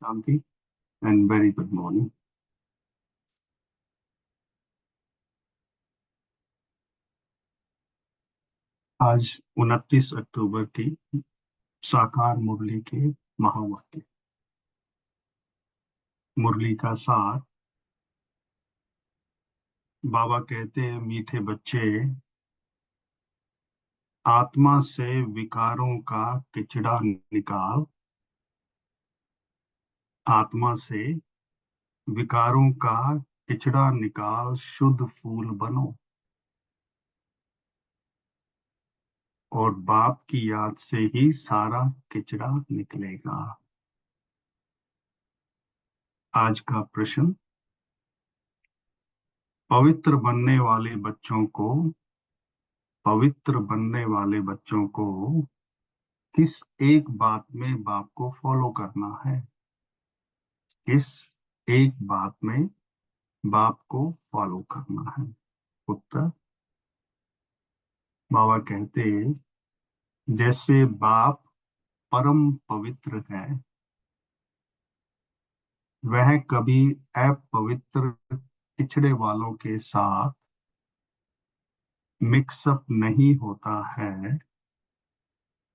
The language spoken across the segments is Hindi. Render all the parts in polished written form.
Shanti and very good morning. आज 29 अक्टूबर की साकार मुरली के महावाक्य। मुरली का सार। बाबा कहते हैं, मीठे बच्चे, आत्मा से विकारों का किचड़ा निकाल। आत्मा से विकारों का किचड़ा निकाल, शुद्ध फूल बनो। और बाप की याद से ही सारा किचड़ा निकलेगा। आज का प्रश्न। पवित्र बनने वाले बच्चों को पवित्र बनने वाले बच्चों को किस एक बात में बाप को फॉलो करना है? किस एक बात में बाप को फॉलो करना है? उत्तर। बाबा कहते, जैसे बाप परम पवित्र है, वह कभी अपवित्र पिछड़े वालों के साथ मिक्सअप नहीं होता है।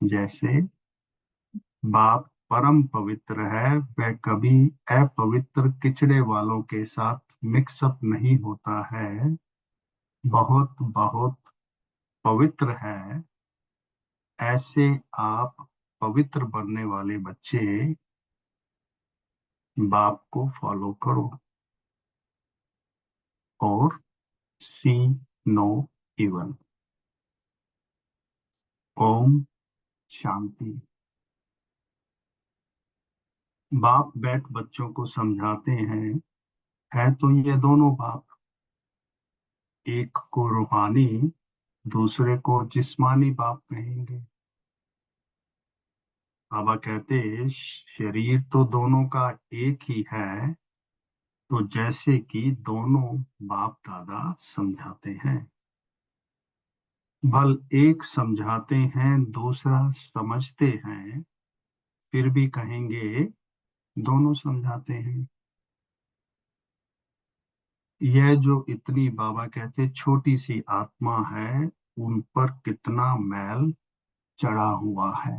जैसे बाप परम पवित्र है, वह कभी अपवित्र किचड़े वालों के साथ मिक्सअप नहीं होता है। बहुत बहुत पवित्र है। ऐसे आप पवित्र बनने वाले बच्चे बाप को फॉलो करो और सी नो इवन। ओम शांति। बाप बैठ बच्चों को समझाते हैं, है तो ये दोनों बाप, एक को रूहानी, दूसरे को जिस्मानी बाप कहेंगे। बाबा कहते, शरीर तो दोनों का एक ही है, तो जैसे कि दोनों बाप दादा समझाते हैं। भल एक समझाते हैं, दूसरा समझते हैं, फिर भी कहेंगे दोनों समझाते हैं। यह जो इतनी, बाबा कहते, छोटी सी आत्मा है, उन पर कितना मैल चढ़ा हुआ है।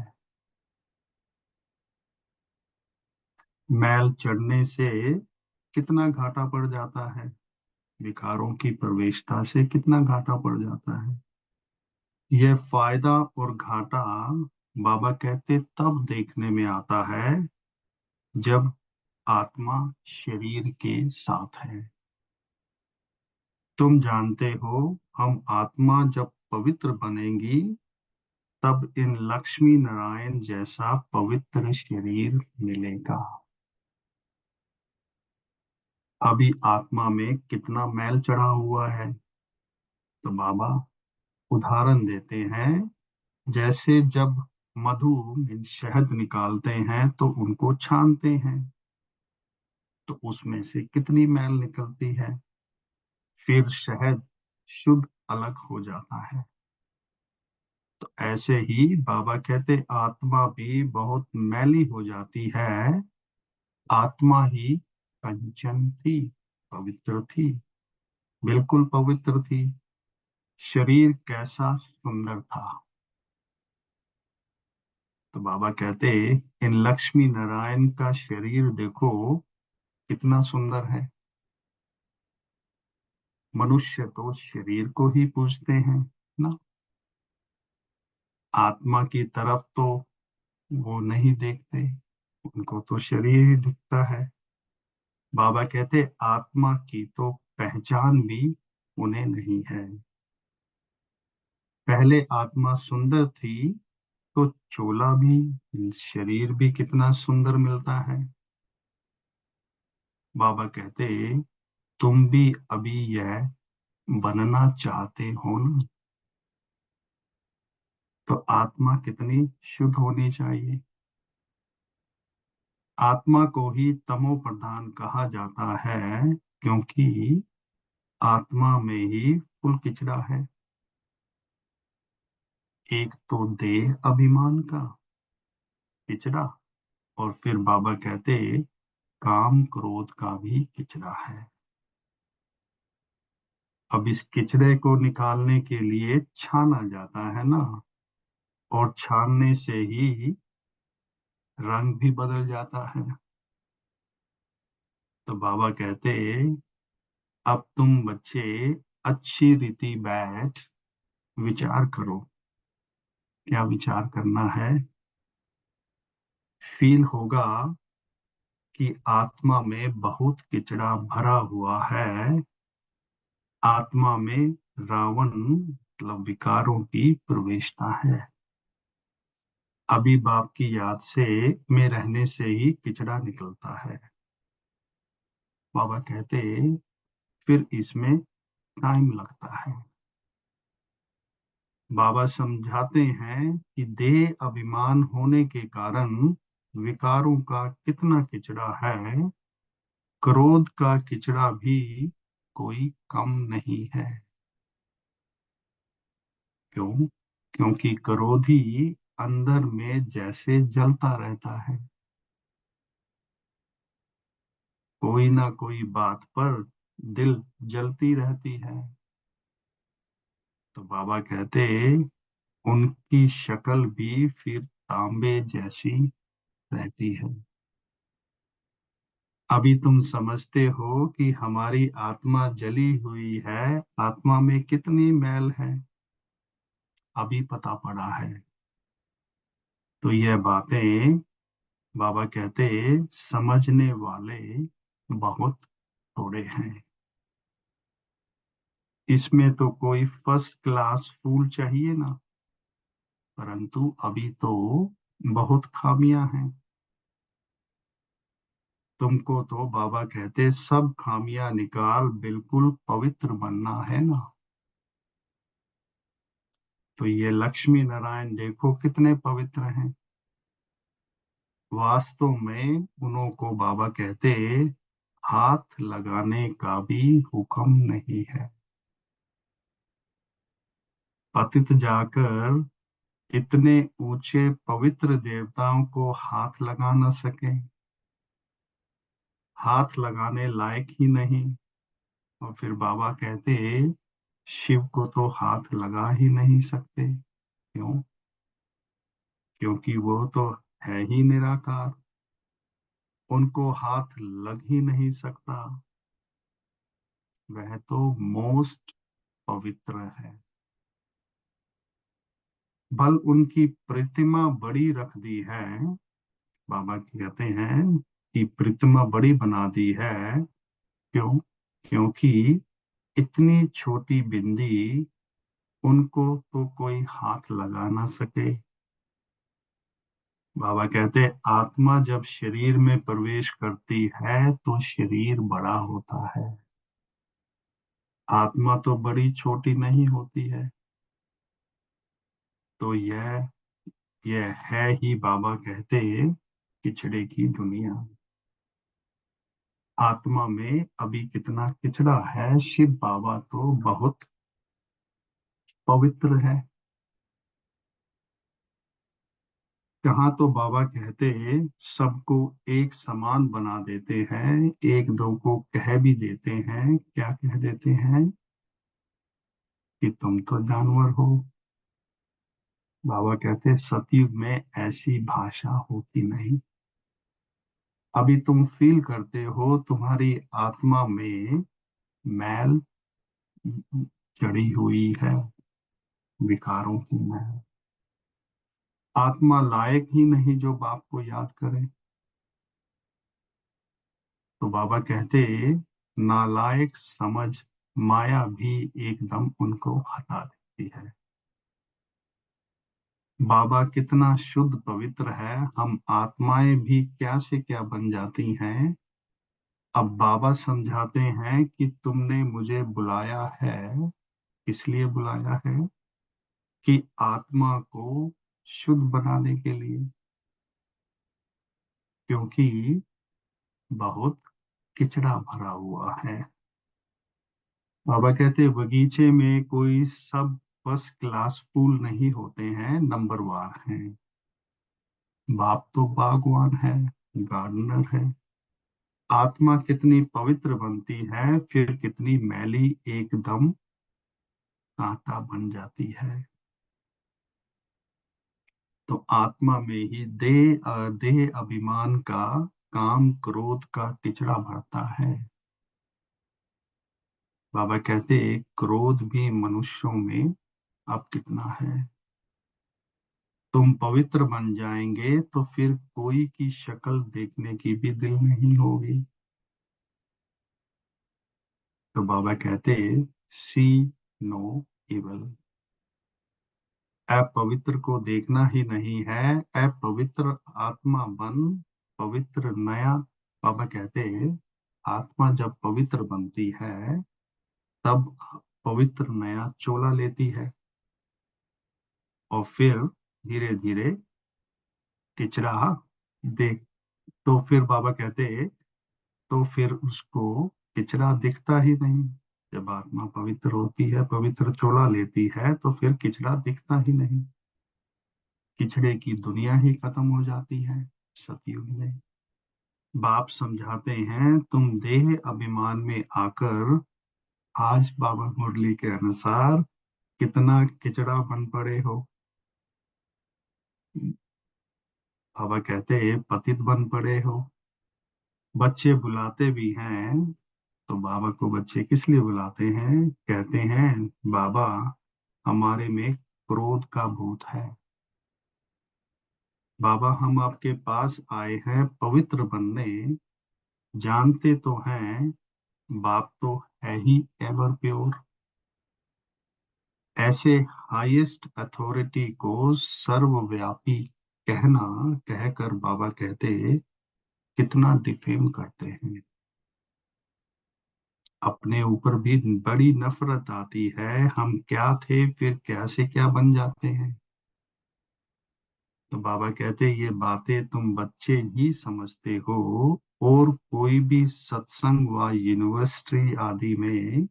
मैल चढ़ने से कितना घाटा पड़ जाता है। विकारों की प्रवेशता से कितना घाटा पड़ जाता है। यह फायदा और घाटा बाबा कहते तब देखने में आता है जब आत्मा शरीर के साथ है। तुम जानते हो, हम आत्मा जब पवित्र बनेंगी, तब इन लक्ष्मी नारायण जैसा पवित्र शरीर मिलेगा। अभी आत्मा में कितना मैल चढ़ा हुआ है। तो बाबा उदाहरण देते हैं, जैसे जब मधु में शहद निकालते हैं तो उनको छानते हैं, तो उसमें से कितनी मैल निकलती है। फिर शहद शुद्ध अलग हो जाता है। तो ऐसे ही बाबा कहते, आत्मा भी बहुत मैली हो जाती है। आत्मा ही कंचन थी, पवित्र थी, बिल्कुल पवित्र थी। शरीर कैसा सुंदर था। तो बाबा कहते, इन लक्ष्मी नारायण का शरीर देखो कितना सुंदर है। मनुष्य तो शरीर को ही पूजते हैं ना, आत्मा की तरफ तो वो नहीं देखते, उनको तो शरीर ही दिखता है। बाबा कहते, आत्मा की तो पहचान भी उन्हें नहीं है। पहले आत्मा सुंदर थी, तो चोला भी, शरीर भी कितना सुंदर मिलता है। बाबा कहते, तुम भी अभी यह बनना चाहते हो ना, तो आत्मा कितनी शुद्ध होनी चाहिए। आत्मा को ही तमो प्रधान कहा जाता है, क्योंकि आत्मा में ही कुल किचड़ा है। एक तो देह अभिमान का किचड़ा, और फिर बाबा कहते काम क्रोध का भी किचड़ा है। अब इस किचड़े को निकालने के लिए छाना जाता है ना, और छानने से ही रंग भी बदल जाता है। तो बाबा कहते, अब तुम बच्चे अच्छी रीति बैठ विचार करो। क्या विचार करना है? फील होगा कि आत्मा में बहुत किचड़ा भरा हुआ है। आत्मा में रावण मतलब विकारों की प्रवेशता है। अभी बाप की याद से में रहने से ही किचड़ा निकलता है। बाबा कहते, फिर इसमें टाइम लगता है। बाबा समझाते हैं कि देह अभिमान होने के कारण विकारों का कितना किचड़ा है। क्रोध का किचड़ा भी कोई कम नहीं है। क्यों? क्योंकि क्रोधी अंदर में जैसे जलता रहता है, कोई ना कोई बात पर दिल जलती रहती है। तो बाबा कहते, उनकी शक्ल भी फिर तांबे जैसी रहती है। अभी तुम समझते हो कि हमारी आत्मा जली हुई है। आत्मा में कितनी मैल है, अभी पता पड़ा है। तो यह बातें बाबा कहते, समझने वाले बहुत थोड़े हैं। इसमें तो कोई फर्स्ट क्लास फूल चाहिए ना, परंतु अभी तो बहुत खामियां हैं। तुमको तो बाबा कहते सब खामियां निकाल बिल्कुल पवित्र बनना है ना। तो ये लक्ष्मी नारायण देखो कितने पवित्र हैं। वास्तव में उन्हों को बाबा कहते हाथ लगाने का भी हुक्म नहीं है। पतित जाकर इतने ऊंचे पवित्र देवताओं को हाथ लगा न सके, हाथ लगाने लायक ही नहीं। और फिर बाबा कहते शिव को तो हाथ लगा ही नहीं सकते। क्यों? क्योंकि वो तो है ही निराकार, उनको हाथ लग ही नहीं सकता। वह तो मोस्ट पवित्र है। भल उनकी प्रतिमा बड़ी रख दी है। बाबा कहते हैं कि प्रतिमा बड़ी बना दी है। क्यों? क्योंकि इतनी छोटी बिंदी उनको तो कोई हाथ लगा ना सके। बाबा कहते आत्मा जब शरीर में प्रवेश करती है तो शरीर बड़ा होता है। आत्मा तो बड़ी छोटी नहीं होती है। तो यह है ही बाबा कहते किचड़े की दुनिया। आत्मा में अभी कितना किचड़ा है। शिव बाबा तो बहुत पवित्र है। यहाँ तो बाबा कहते सबको एक समान बना देते हैं। एक दो को कह भी देते हैं। क्या कह देते हैं? कि तुम तो जानवर हो। बाबा कहते सतयुग में ऐसी भाषा होती नहीं। अभी तुम फील करते हो तुम्हारी आत्मा में मैल चढ़ी हुई है, विकारों की मैल। आत्मा लायक ही नहीं जो बाप को याद करे। तो बाबा कहते नालायक समझ माया भी एकदम उनको हटा देती है। बाबा कितना शुद्ध पवित्र है, हम आत्माएं भी क्या से क्या बन जाती हैं। अब बाबा समझाते हैं कि तुमने मुझे बुलाया है, इसलिए बुलाया है कि आत्मा को शुद्ध बनाने के लिए। क्योंकि बहुत किचड़ा भरा हुआ है। बाबा कहते बगीचे में कोई सब फर्स्ट क्लास फूल नहीं होते हैं, नंबरवार हैं। बाप तो बागवान है, गार्डनर है। आत्मा कितनी पवित्र बनती है, फिर कितनी मैली एकदम कांटा बन जाती है। तो आत्मा में ही देह अभिमान का, काम क्रोध का टिचड़ा भरता है। बाबा कहते, क्रोध भी मनुष्यों में अब कितना है। तुम पवित्र बन जाएंगे तो फिर कोई की शक्ल देखने की भी दिल नहीं होगी। तो बाबा कहते, सी नो इवल। अपवित्र को देखना ही नहीं है, अपवित्र आत्मा बन पवित्र नया। बाबा कहते, आत्मा जब पवित्र बनती है तब पवित्र नया चोला लेती है, और फिर धीरे धीरे किचड़ा देख। तो फिर बाबा कहते, तो फिर उसको किचड़ा दिखता ही नहीं। जब आत्मा पवित्र होती है, पवित्र चोला लेती है, तो फिर किचड़ा दिखता ही नहीं। किचड़े की दुनिया ही खत्म हो जाती है सतयुग में। बाप समझाते हैं, तुम देह अभिमान में आकर आज बाबा मुरली के अनुसार कितना किचड़ा बन पड़े हो। बाबा कहते, पतित बन पड़े हो। बच्चे बुलाते भी हैं, तो बाबा को बच्चे किस लिए बुलाते हैं? कहते हैं, बाबा हमारे में क्रोध का भूत है। बाबा हम आपके पास आए हैं पवित्र बनने, जानते तो हैं बाप तो है ही एवर प्योर। ऐसे हाईएस्ट अथॉरिटी को सर्वव्यापी कहना, कहकर बाबा कहते कितना डिफेम करते हैं। अपने ऊपर भी बड़ी नफरत आती है, हम क्या थे फिर कैसे क्या बन जाते हैं। तो बाबा कहते, ये बातें तुम बच्चे ही समझते हो, और कोई भी सत्संग व यूनिवर्सिटी आदि में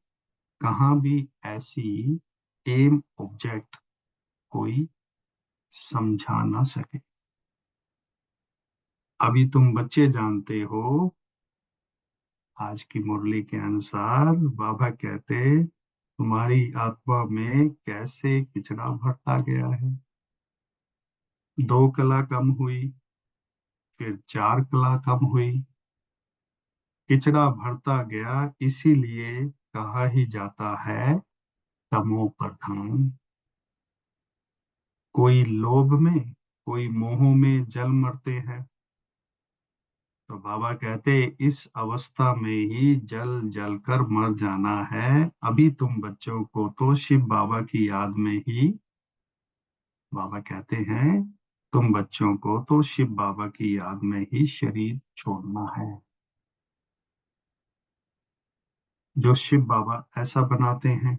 कहाँ भी ऐसी एम ऑब्जेक्ट कोई समझा ना सके। अभी तुम बच्चे जानते हो। आज की मुरली के अनुसार बाबा कहते, तुम्हारी आत्मा में कैसे किचड़ा भरता गया है। 2 कला कम हुई, फिर 4 कला कम हुई, किचड़ा भरता गया। इसीलिए कहा ही जाता है तमो प्रधान। कोई लोभ में, कोई मोह में जल मरते हैं। तो बाबा कहते, इस अवस्था में ही जल जल कर मर जाना है। अभी तुम बच्चों को तो शिव बाबा की याद में ही, बाबा कहते हैं, तुम बच्चों को तो शिव बाबा की याद में ही शरीर छोड़ना है। जो शिव बाबा ऐसा बनाते हैं,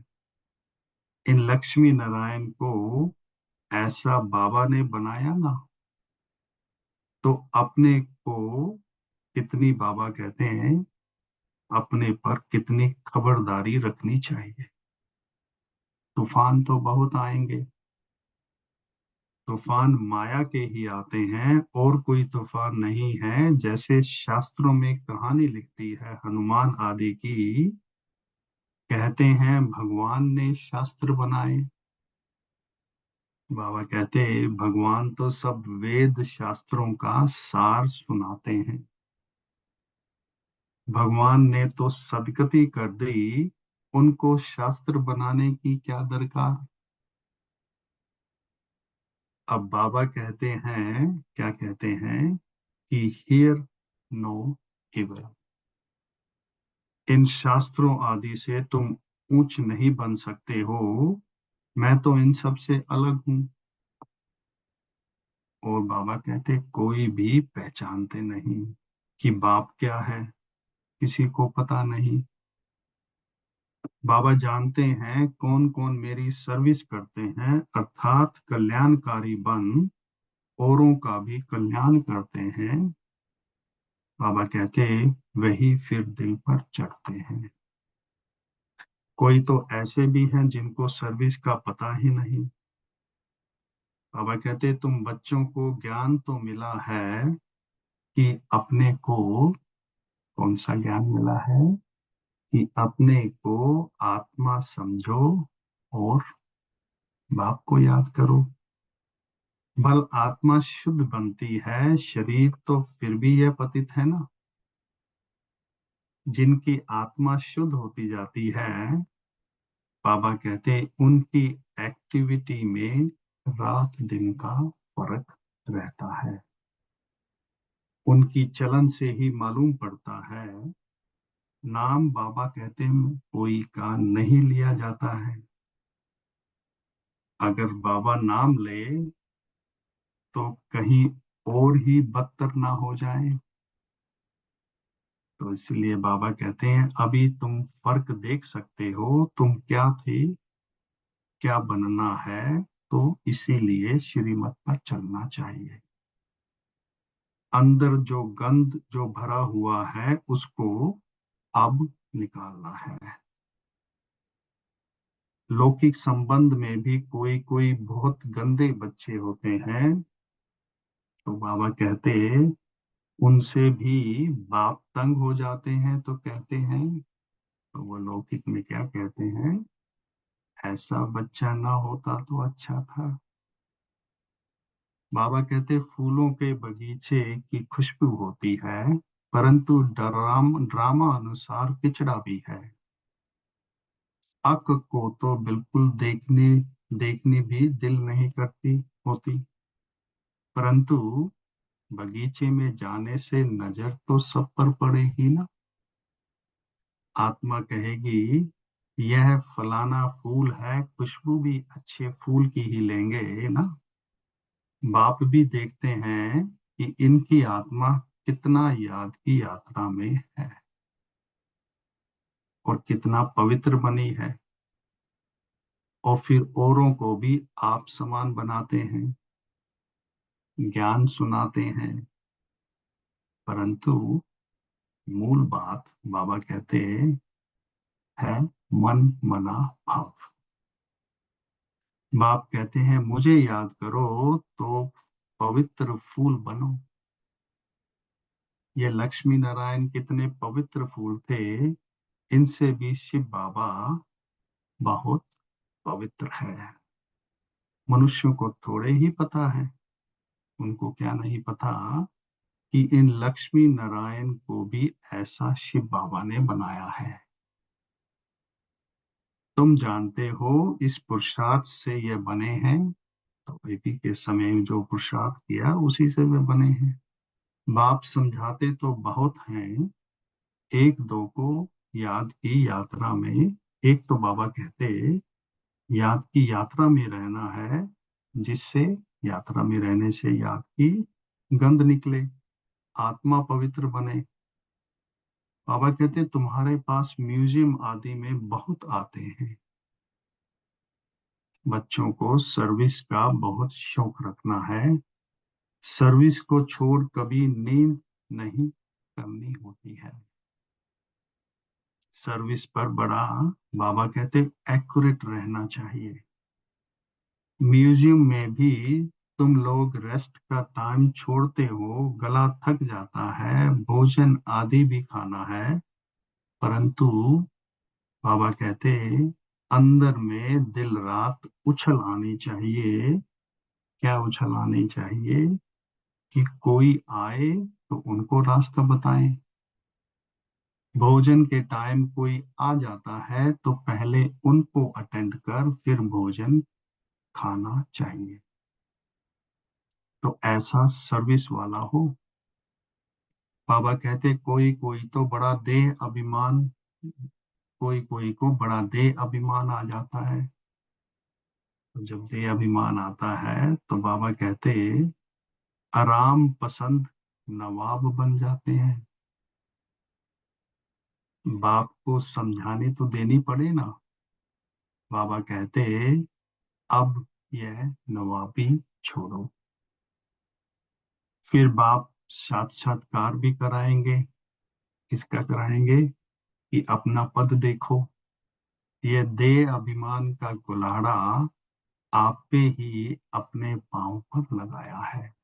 इन लक्ष्मी नारायण को ऐसा बाबा ने बनाया ना, तो अपने को कितनी, बाबा कहते हैं, अपने पर कितनी खबरदारी रखनी चाहिए। तूफान तो बहुत आएंगे, तूफान माया के ही आते हैं, और कोई तूफान नहीं है। जैसे शास्त्रों में कहानी लिखती है हनुमान आदि की, कहते हैं भगवान ने शास्त्र बनाए। बाबा कहते, भगवान तो सब वेद शास्त्रों का सार सुनाते हैं। भगवान ने तो सदगति कर दी, उनको शास्त्र बनाने की क्या दरकार। अब बाबा कहते हैं, क्या कहते हैं कि हियर नो गिवर। इन शास्त्रों आदि से तुम ऊंच नहीं बन सकते हो, मैं तो इन सब से अलग हूँ। और बाबा कहते, कोई भी पहचानते नहीं कि बाप क्या है, किसी को पता नहीं। बाबा जानते हैं कौन कौन मेरी सर्विस करते हैं, अर्थात कल्याणकारी बन औरों का भी कल्याण करते हैं। बाबा कहते, वही फिर दिल पर चढ़ते हैं। कोई तो ऐसे भी हैं जिनको सर्विस का पता ही नहीं। बाबा कहते, तुम बच्चों को ज्ञान तो मिला है कि अपने को कौन सा ज्ञान मिला है? कि अपने को आत्मा समझो और बाप को याद करो। बल आत्मा शुद्ध बनती है, शरीर तो फिर भी यह पतित है ना। जिनकी आत्मा शुद्ध होती जाती है, बाबा कहते हैं उनकी एक्टिविटी में रात दिन का फर्क रहता है। उनकी चलन से ही मालूम पड़ता है। नाम बाबा कहते हैं कोई का नहीं लिया जाता है। अगर बाबा नाम ले तो कहीं और ही बदतर ना हो जाए। तो इसलिए बाबा कहते हैं अभी तुम फर्क देख सकते हो, तुम क्या थे, क्या बनना है, तो इसीलिए श्रीमत पर चलना चाहिए। अंदर जो गंद जो भरा हुआ है उसको अब निकालना है। लौकिक संबंध में भी कोई कोई बहुत गंदे बच्चे होते हैं, तो बाबा कहते उनसे भी बाप तंग हो जाते हैं, तो कहते हैं, तो वो लौकिक में क्या कहते हैं, ऐसा बच्चा ना होता तो अच्छा था। बाबा कहते फूलों के बगीचे की खुशबू होती है, परंतु ड्रामा अनुसार पिछड़ा भी है। अक को तो बिल्कुल देखने देखने भी दिल नहीं करती होती, परंतु बगीचे में जाने से नजर तो सब पर पड़ेगी ना। आत्मा कहेगी यह फलाना फूल है, खुशबू भी अच्छे फूल की ही लेंगे ना। बाप भी देखते हैं कि इनकी आत्मा कितना याद की यात्रा में है और कितना पवित्र बनी है, और फिर औरों को भी आप समान बनाते हैं, ज्ञान सुनाते हैं। परंतु मूल बात बाबा कहते हैं मन मना भाव। बाप कहते हैं मुझे याद करो तो पवित्र फूल बनो। ये लक्ष्मी नारायण कितने पवित्र फूल थे, इनसे भी शिव बाबा बहुत पवित्र है। मनुष्यों को थोड़े ही पता है, उनको क्या नहीं पता कि इन लक्ष्मी नारायण को भी ऐसा शिव बाबा ने बनाया है। तुम जानते हो इस पुरुषार्थ से ये बने हैं, तो अभी के समय में जो पुरुषार्थ किया उसी से वे बने हैं। बाप समझाते तो बहुत हैं, एक दो को याद की यात्रा में, एक तो बाबा कहते याद की यात्रा में रहना है, जिससे यात्रा में रहने से याद की गंध निकले, आत्मा पवित्र बने। बाबा कहते तुम्हारे पास म्यूजियम आदि में बहुत आते हैं। बच्चों को सर्विस का बहुत शौक रखना है। सर्विस को छोड़ कभी नींद नहीं करनी होती है। सर्विस पर बड़ा बाबा कहते एक्यूरेट रहना चाहिए। म्यूजियम में भी तुम लोग रेस्ट का टाइम छोड़ते हो, गला थक जाता है, भोजन आदि भी खाना है, परंतु बाबा कहते अंदर में दिन रात उछल आनी चाहिए। क्या उछल आनी चाहिए? कि कोई आए तो उनको रास्ता बताएं। भोजन के टाइम कोई आ जाता है तो पहले उनको अटेंड कर फिर भोजन खाना चाहिए। तो ऐसा सर्विस वाला हो। बाबा कहते कोई कोई तो बड़ा देह अभिमान, कोई कोई को बड़ा देह अभिमान आ जाता है। तो जब देह अभिमान आता है तो बाबा कहते आराम पसंद नवाब बन जाते हैं। बाप को समझाने तो देनी पड़े ना। बाबा कहते अब यह नवाबी छोड़ो। फिर बाप साक्षात्कार भी कराएंगे। किसका कराएंगे? कि अपना पद देखो, ये देह अभिमान का कुल्हाड़ा आप पे ही अपने पांव पर लगाया है।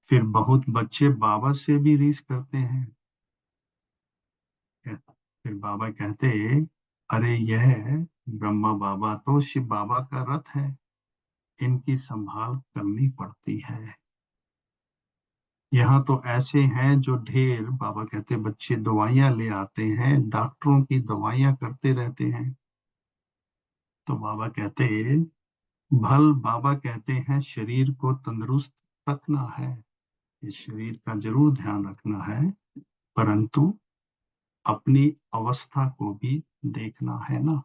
फिर बहुत बच्चे बाबा से भी रीस करते हैं। फिर बाबा कहते, अरे यह ब्रह्मा बाबा तो शिव बाबा का रथ है, इनकी संभाल करनी पड़ती है। यहाँ तो ऐसे हैं जो ढेर, बाबा कहते, बच्चे दवाइयां ले आते हैं, डॉक्टरों की दवाइयां करते रहते हैं। तो बाबा कहते, बाबा कहते हैं शरीर को तंदुरुस्त रखना है, इस शरीर का जरूर ध्यान रखना है, परंतु अपनी अवस्था को भी देखना है ना।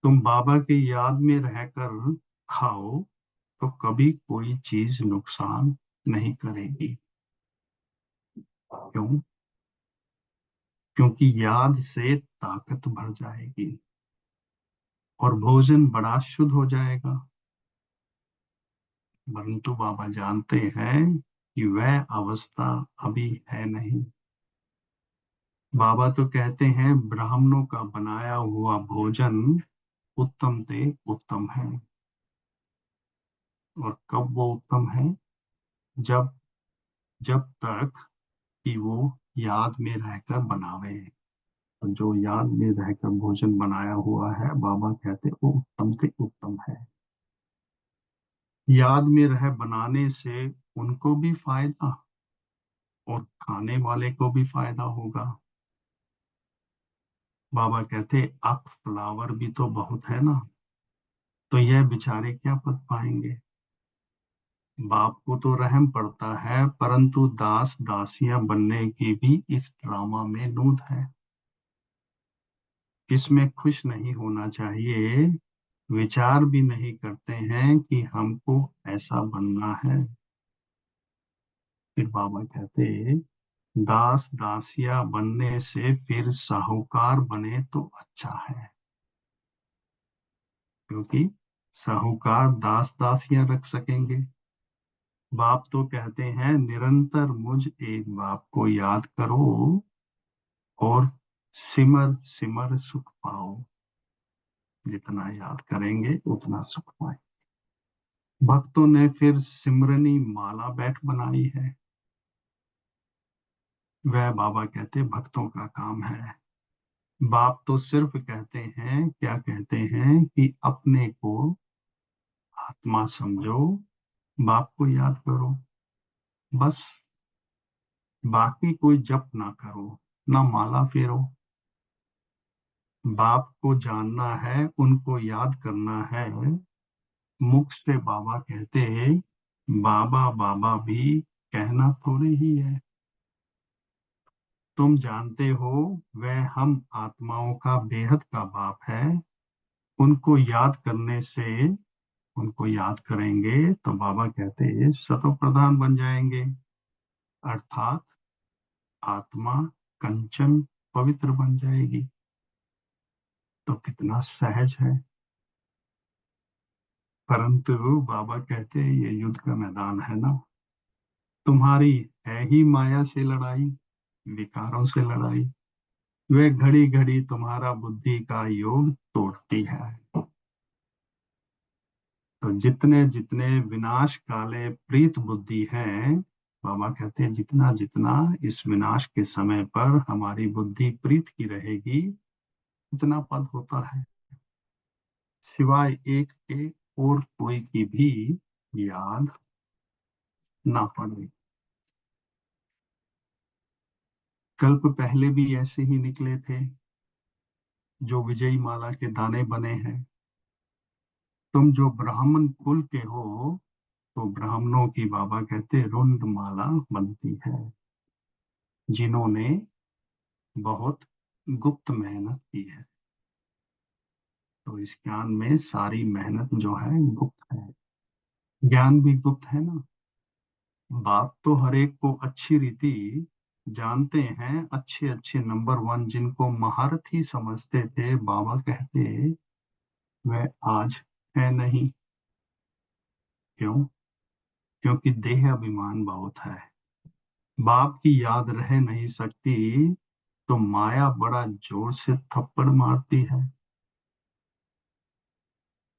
तुम बाबा की याद में रहकर खाओ तो कभी कोई चीज नुकसान नहीं करेगी। क्यों? क्योंकि याद से ताकत बढ़ जाएगी और भोजन बड़ा शुद्ध हो जाएगा। परंतु बाबा जानते हैं कि वह अवस्था अभी है नहीं। बाबा तो कहते हैं ब्राह्मणों का बनाया हुआ भोजन उत्तम से उत्तम है। और कब वो उत्तम है? जब जब तक कि वो याद में रहकर बनावे। और जो याद में रहकर भोजन बनाया हुआ है, बाबा कहते वो उत्तम से उत्तम है। याद में रह बनाने से उनको भी फायदा और खाने वाले को भी फायदा होगा। बाबा कहते अक फ्लावर भी तो बहुत है ना, तो यह बेचारे क्या पढ़ पाएंगे। बाप को तो रहम पड़ता है, परंतु दास दासियां बनने की भी इस ड्रामा में नूद है। इसमें खुश नहीं होना चाहिए, विचार भी नहीं करते हैं कि हमको ऐसा बनना है। फिर बाबा कहते दास दासिया बनने से फिर साहूकार बने तो अच्छा है, क्योंकि साहूकार दास दासियां रख सकेंगे। बाप तो कहते हैं निरंतर मुझ एक बाप को याद करो और सिमर सिमर सुख पाओ। जितना याद करेंगे उतना सुख पाए। भक्तों ने फिर सिमरनी माला बैठ बनाई है। वह बाबा कहते भक्तों का काम है। बाप तो सिर्फ कहते हैं, क्या कहते हैं कि अपने को आत्मा समझो, बाप को याद करो, बस। बाकी कोई जप ना करो, ना माला फेरो। बाप को जानना है, उनको याद करना है। मुख से बाबा कहते हैं, बाबा बाबा भी कहना थोड़े ही है। तुम जानते हो वह हम आत्माओं का बेहद का बाप है। उनको याद करने से, उनको याद करेंगे तो बाबा कहते हैं सतो प्रधान बन जाएंगे, अर्थात आत्मा कंचन पवित्र बन जाएगी। तो कितना सहज है। परंतु बाबा कहते हैं ये युद्ध का मैदान है ना, तुम्हारी है ही माया से लड़ाई, विकारों से लड़ाई। वे घड़ी घड़ी तुम्हारा बुद्धि का योग तोड़ती है। तो जितने जितने विनाश काले प्रीत बुद्धि हैं, बाबा कहते हैं जितना जितना इस विनाश के समय पर हमारी बुद्धि प्रीत की रहेगी, उतना पद होता है, सिवाय एक के और कोई की भी याद ना पड़े। कल्प पहले भी ऐसे ही निकले थे जो विजयी माला के दाने बने हैं। तुम जो ब्राह्मण कुल के हो, तो ब्राह्मणों की बाबा कहते रुंड माला बनती है, जिन्होंने बहुत गुप्त मेहनत की है। तो इस ज्ञान में सारी मेहनत जो है गुप्त है, ज्ञान भी गुप्त है ना। बात तो हर एक को अच्छी रीति जानते हैं, अच्छे अच्छे नंबर वन जिनको महारथ ही समझते थे, बाबा कहते वह आज है नहीं। क्यों? क्योंकि देह अभिमान बहुत है, बाप की याद रह नहीं सकती, तो माया बड़ा जोर से थप्पड़ मारती है।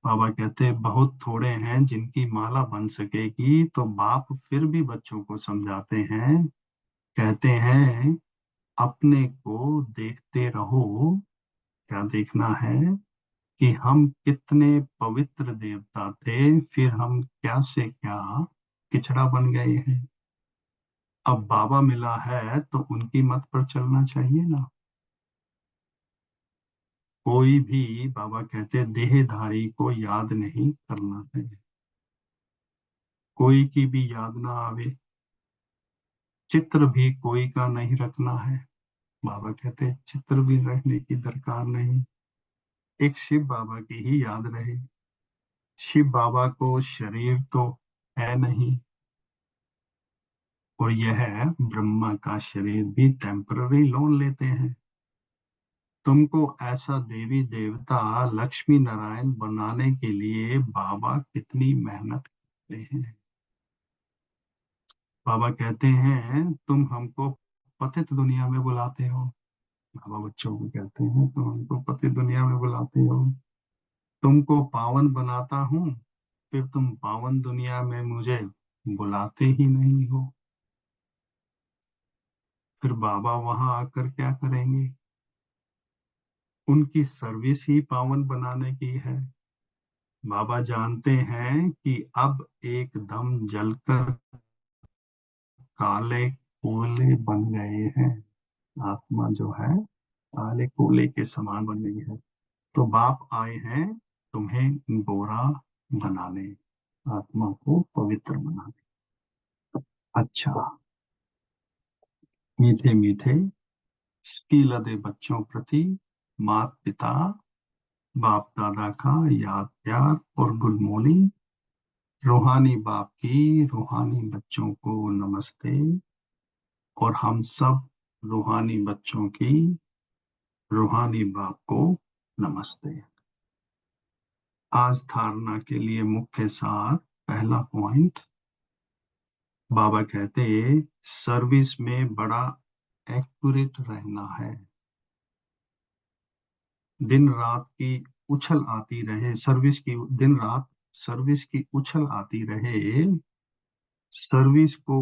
बाबा कहते बहुत थोड़े हैं जिनकी माला बन सकेगी। तो बाप फिर भी बच्चों को समझाते हैं, कहते हैं अपने को देखते रहो। क्या देखना है? कि हम कितने पवित्र देवता थे, फिर हम क्या से क्या किचड़ा बन गए हैं। अब बाबा मिला है तो उनकी मत पर चलना चाहिए ना। कोई भी, बाबा कहते देहधारी को याद नहीं करना है, कोई की भी याद ना आवे। चित्र भी कोई का नहीं रखना है। बाबा कहते चित्र भी रखने की दरकार नहीं, एक शिव बाबा की ही याद रहे। शिव बाबा को शरीर तो है नहीं, और यह ब्रह्मा का शरीर भी टेम्पररी लोन लेते हैं। तुमको ऐसा देवी देवता लक्ष्मी नारायण बनाने के लिए बाबा कितनी मेहनत करते हैं। बाबा कहते हैं तुम हमको पतित दुनिया में बुलाते हो। बाबा बच्चों को कहते हैं तुम हमको पतित दुनिया में बुलाते हो, तुमको पावन बनाता हूँ, फिर तुम पावन दुनिया में मुझे बुलाते ही नहीं हो। फिर बाबा वहां आकर क्या करेंगे? उनकी सर्विस ही पावन बनाने की है। बाबा जानते हैं कि अब एकदम जलकर काले कोयले बन गए हैं। आत्मा जो है काले कोयले के समान बन गई है। तो बाप आए हैं तुम्हें गोरा बनाने, आत्मा को पवित्र बनाने। अच्छा, मीठे मीठे की लदे बच्चों प्रति माता पिता बाप दादा का याद प्यार और गुड मॉर्निंग। रूहानी बाप की रूहानी बच्चों को नमस्ते, और हम सब रूहानी बच्चों की रूहानी बाप को नमस्ते। आज धारणा के लिए मुख्य सार, पहला पॉइंट, बाबा कहते सर्विस में बड़ा एक्यूरेट रहना है। दिन रात की उछल आती रहे, सर्विस की दिन रात सर्विस की उछल आती रहे, सर्विस को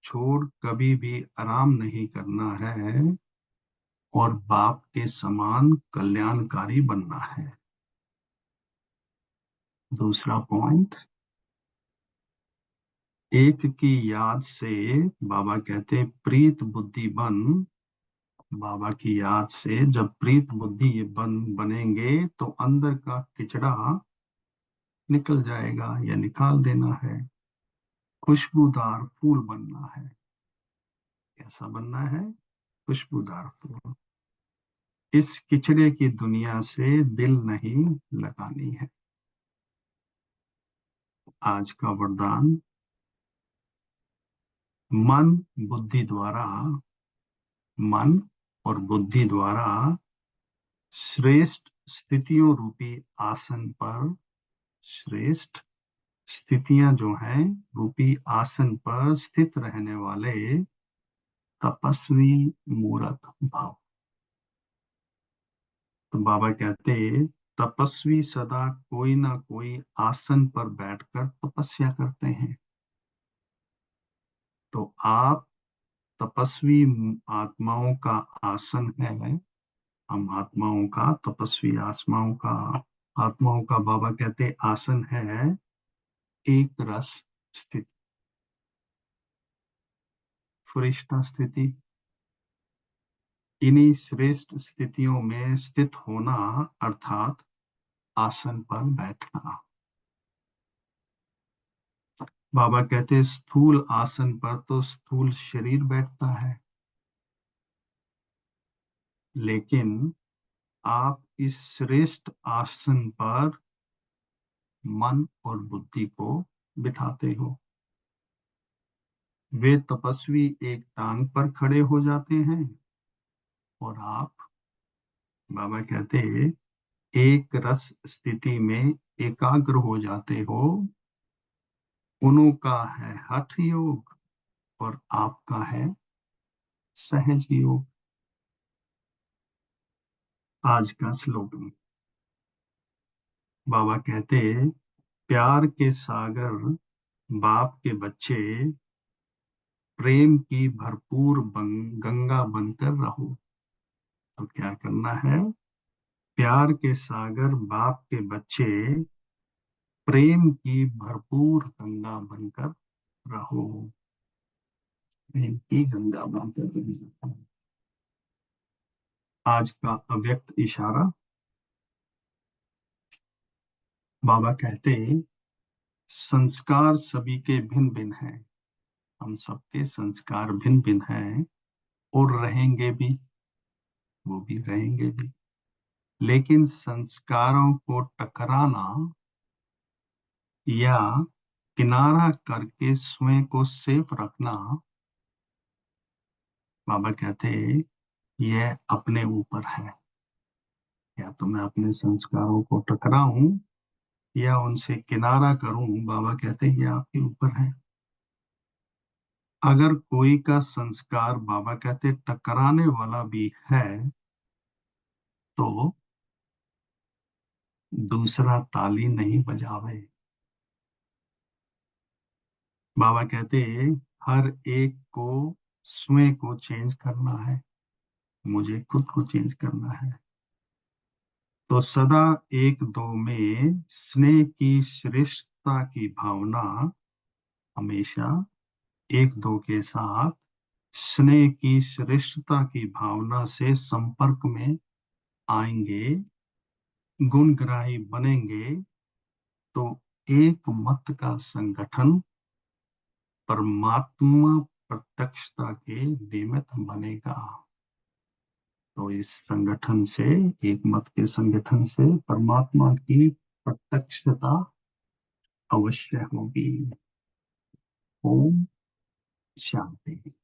छोड़ कभी भी आराम नहीं करना है, और बाप के समान कल्याणकारी बनना है। दूसरा पॉइंट, एक की याद से, बाबा कहते प्रीत बुद्धि बन, बाबा की याद से जब प्रीत बुद्धि ये बनेंगे तो अंदर का किचड़ा निकल जाएगा या निकाल देना है। खुशबूदार फूल बनना है। कैसा बनना है? खुशबूदार फूल। इस किचड़े की दुनिया से दिल नहीं लगानी है। आज का वरदान, मन बुद्धि द्वारा, मन और बुद्धि द्वारा श्रेष्ठ स्थितियों रूपी आसन पर, श्रेष्ठ स्थितियां जो हैं रूपी आसन पर स्थित रहने वाले तपस्वी मूर्त भाव। तो बाबा कहते तपस्वी सदा कोई ना कोई आसन पर बैठकर तपस्या करते हैं। तो आप तपस्वी आत्माओं का आसन है। हम आत्माओं का, तपस्वी आत्माओं का बाबा कहते आसन है एक रस स्थिति, फरिश्ता स्थिति। इन्हीं श्रेष्ठ स्थितियों में स्थित होना, अर्थात आसन पर बैठना। बाबा कहते स्थूल आसन पर तो स्थूल शरीर बैठता है, लेकिन आप इस श्रेष्ठ आसन पर मन और बुद्धि को बिठाते हो। वे तपस्वी एक टांग पर खड़े हो जाते हैं, और आप, बाबा कहते एक रस स्थिति में एकाग्र हो जाते हो। उन्हों का है हठ योग, और आपका है सहज योग। आज का स्लोगन, बाबा कहते, प्यार के सागर बाप के बच्चे, प्रेम की भरपूर गंगा बनकर रहो। तो क्या करना है? प्यार के सागर बाप के बच्चे, प्रेम की भरपूर गंगा बनकर रहो। प्रेम की गंगा बनकर रहो। आज का अव्यक्त इशारा। बाबा कहते, संस्कार सभी के भिन्न भिन्न हैं। हम सबके संस्कार भिन्न भिन्न हैं और रहेंगे भी, वो भी रहेंगे भी। लेकिन संस्कारों को टकराना या किनारा करके स्वयं को सेफ रखना, बाबा कहते, यह अपने ऊपर है। या तो मैं अपने संस्कारों को टकराऊं या उनसे किनारा करूं, बाबा कहते हैं ये आपके ऊपर है। अगर कोई का संस्कार, बाबा कहते, टकराने वाला भी है, तो दूसरा ताली नहीं बजावे। बाबा कहते, हर एक को स्वयं को चेंज करना है। मुझे खुद को चेंज करना है। तो सदा एक दो में स्नेह की श्रेष्ठता की भावना, हमेशा एक दो के साथ स्नेह की श्रेष्ठता की भावना से संपर्क में आएंगे, गुणग्राही बनेंगे, तो एक मत का संगठन परमात्मा प्रत्यक्षता के निमित्त बनेगा। तो इस संगठन से, एक मत के संगठन से परमात्मा की प्रत्यक्षता अवश्य होगी। ओम शांति।